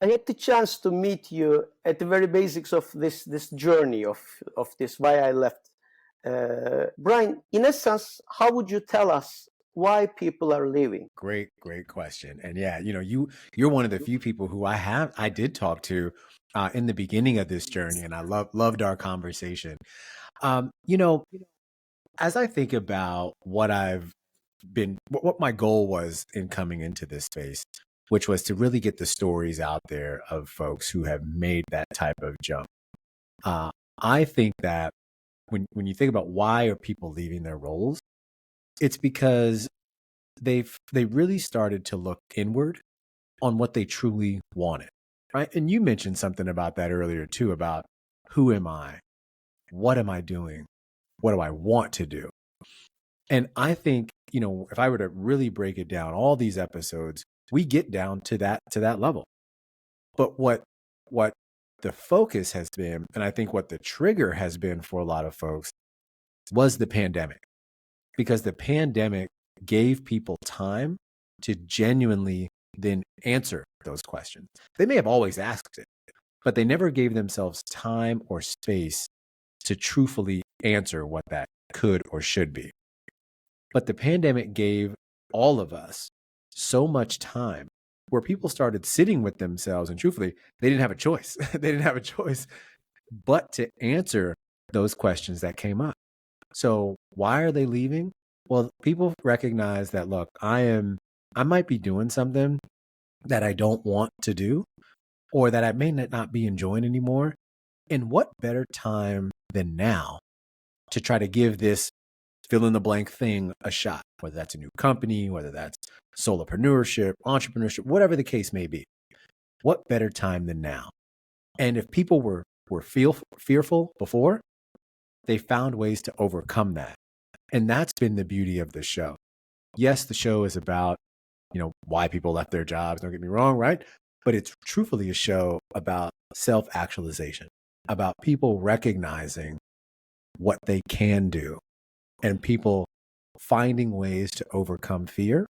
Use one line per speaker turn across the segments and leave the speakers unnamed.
I had the chance to meet you at the very basics of this journey of this why I left. Brian, in essence, how would you tell us why people are leaving?
Great question. And yeah, you're one of the few people who I did talk to in the beginning of this journey, and I loved our conversation. Um, you know, as I think about what my goal was in coming into this space, which was to really get the stories out there of folks who have made that type of jump. Uh, I think that when you think about why are people leaving their roles, it's because they really started to look inward on what they truly wanted, right? And you mentioned something about that earlier too, about who am I? What am I doing? What do I want to do? And I think, if I were to really break it down, all these episodes, we get down to that level. But what the focus has been, and I think what the trigger has been for a lot of folks was the pandemic. Because the pandemic gave people time to genuinely then answer those questions. They may have always asked it, but they never gave themselves time or space to truthfully answer what that could or should be. But the pandemic gave all of us so much time where people started sitting with themselves and truthfully, they didn't have a choice. They didn't have a choice but to answer those questions that came up. So why are they leaving? Well, people recognize that, look, I might be doing something that I don't want to do or that I may not be enjoying anymore. And what better time than now to try to give this fill in the blank thing a shot, whether that's a new company, whether that's solopreneurship, entrepreneurship, whatever the case may be. What better time than now? And if people were fearful before, they found ways to overcome that. And that's been the beauty of the show. Yes, the show is about, why people left their jobs, don't get me wrong, right? But it's truthfully a show about self-actualization, about people recognizing what they can do and people finding ways to overcome fear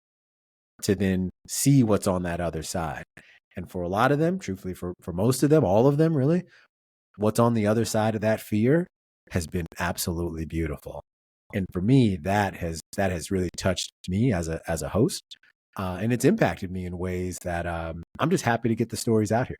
to then see what's on that other side. And for a lot of them, truthfully, for most of them, all of them really, what's on the other side of that fear has been absolutely beautiful. And for me, that has really touched me as a host, and it's impacted me in ways that I'm just happy to get the stories out here.